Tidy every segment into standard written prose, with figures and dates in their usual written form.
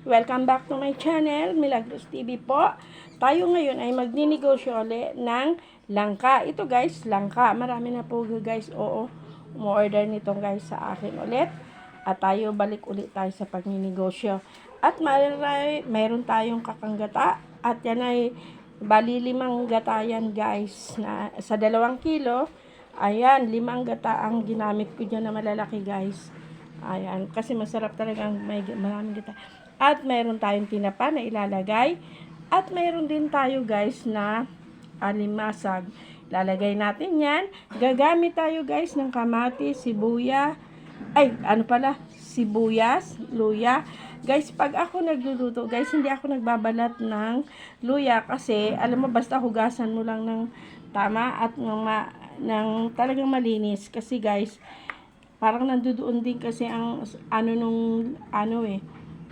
Welcome back to my channel, Milagros TV po. Tayo ngayon ay magninegosyo ulit ng langka. Ito guys, langka. Marami na po guys, umu-order nitong guys sa akin ulit. At tayo, balik ulit tayo sa pagninegosyo. At mayroon tayong kakanggata. At yan ay bali 5 gata yan guys. Na, sa 2 kilo, ayan, 5 gata ang ginamit ko dyan na malalaki guys. Ayan, kasi masarap talagang may maraming gata. At mayroon tayong tinapa na ilalagay. At mayroon din tayo guys na alimasag. Lalagay natin yan. Gagamit tayo guys ng kamatis, sibuyas, luya. Guys, pag ako nagluluto, guys, hindi ako nagbabalat ng luya kasi, alam mo, basta hugasan mo lang ng tama at ng talagang malinis. Kasi guys, parang nandoon din kasi ang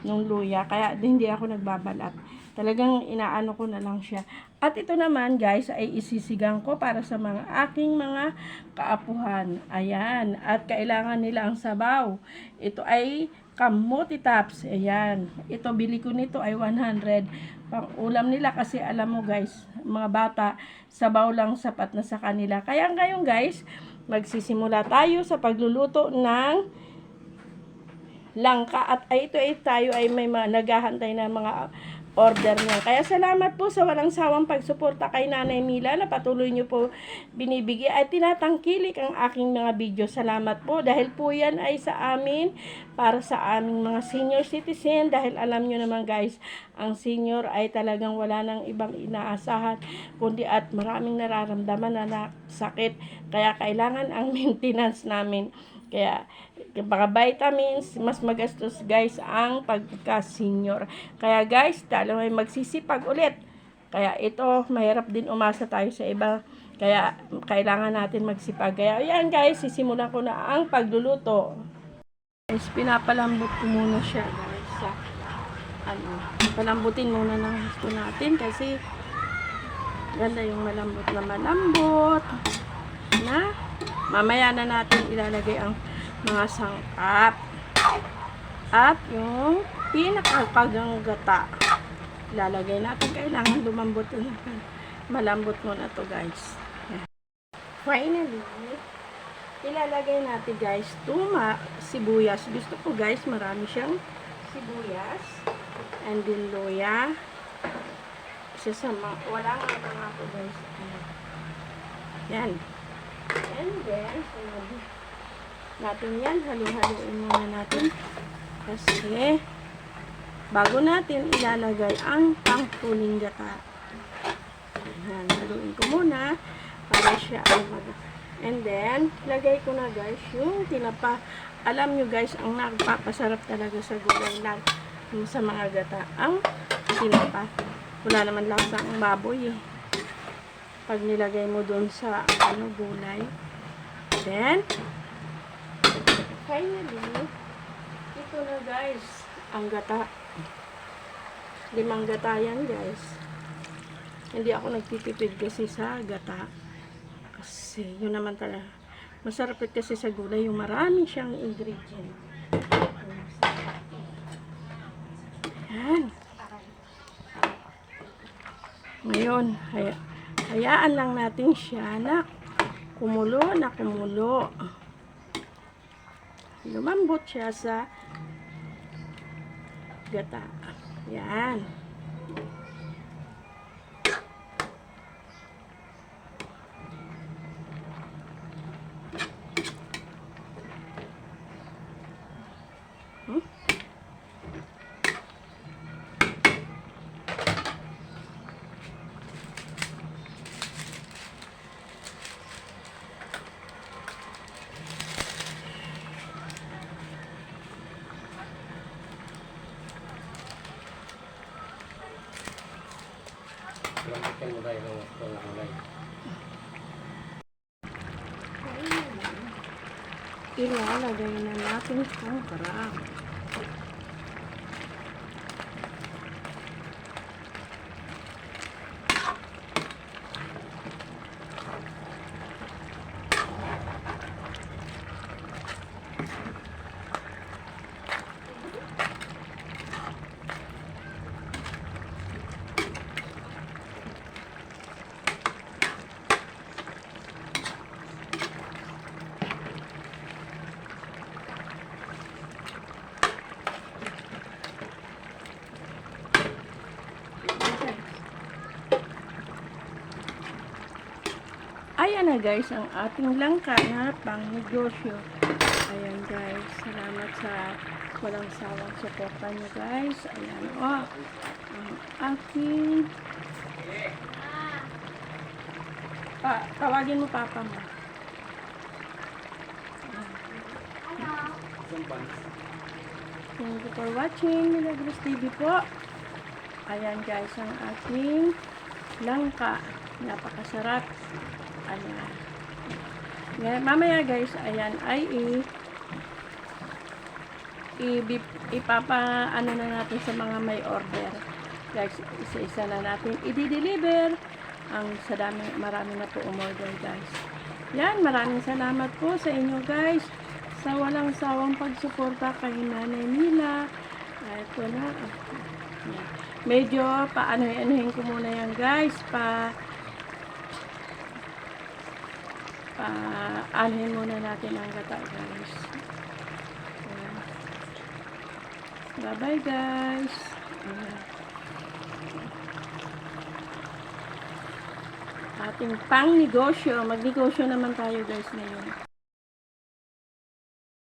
nung luya. Kaya hindi ako nagbabalat. Talagang inaano ko na lang siya. At ito naman guys ay isisigang ko para sa aking mga kaapuhan. Ayan. At kailangan nila ang sabaw. Ito ay kamote tops. Ayan. Ito bili ko nito ay 100. Pang ulam nila kasi alam mo guys, mga bata, sabaw lang sapat na sa kanila. Kaya ngayon guys, magsisimula tayo sa pagluluto ng langka at tayo ay may naghahantay na mga order niya. Kaya salamat po sa walang sawang pagsuporta kay Nanay Mila na patuloy niyo po binibigay at tinatangkilik ang aking mga video. Salamat po dahil po yan ay sa amin, para sa aming mga senior citizen, dahil alam niyo naman guys, ang senior ay talagang wala nang ibang inaasahan kundi at maraming nararamdaman na sakit. Kaya kailangan ang maintenance namin. Kaya, baka vitamins, mas magastos guys ang pagka-senior. Kaya guys, talo ay magsisipag ulit. Kaya ito, mahirap din umasa tayo sa iba. Kaya, kailangan natin magsipag. Kaya, ayan guys, sisimulan ko na ang pagluluto. Guys, pinapalambot ko muna siya guys. Sa, palambutin muna ng gusto natin kasi ganda yung malambot na mamaya na natin ilalagay ang mga sangkap at yung pinakakaganggata ilalagay natin. Kailangan lumambot na, malambot muna to guys. Finally, ilalagay natin guys sibuyas. Gusto ko guys marami siyang sibuyas and then luya. Wala nga po guys. Yan. And then, natin yan, haluin muna natin. Kasi, bago natin ilalagay ang panghuling gata. Ayan, haluin ko muna para siya ay and then, lagay ko na guys yung tinapa. Alam nyo guys, ang nagpapasarap talaga sa gulay lang sa mga gata, ang tinapa. Wala naman lasa ang baboy eh. Pag nilagay mo doon sa gulay. Then, finally, ito na guys, ang gata. 5 gata yan guys. Hindi ako nagtitipid kasi sa gata. Kasi, yun naman talaga. Masarap kasi sa gulay, yung marami siyang ingredient. Yan. Ngayon, hayaan lang natin siya na kumulo. Lumambot siya sa gata. Yan. Ilalagay na natin ang karang. ayan na guys, ang ating langka na pang negosyo. Ayan guys, salamat sa walang sawang suporta nyo guys. Ayan ang aking tawagin mo papa mo. Thank you for watching Milagros TV po. Ayan guys, ang aking langka. Napakasarap. Ayan. Mamaya guys, ayan ay ano na natin sa mga may order. Guys, isa-isa na natin i-deliver. Marami na po umorder guys. Yan, maraming salamat po sa inyo guys. Sa walang sawang pagsuporta kay Nanay Mila. Ito na. Yan. Medyo paano-anuhin ko muna yan guys. Anuhin muna natin ang gata guys. Ayan. Bye bye guys. Ayan. Ating pang negosyo. Magnegosyo naman tayo guys ngayon.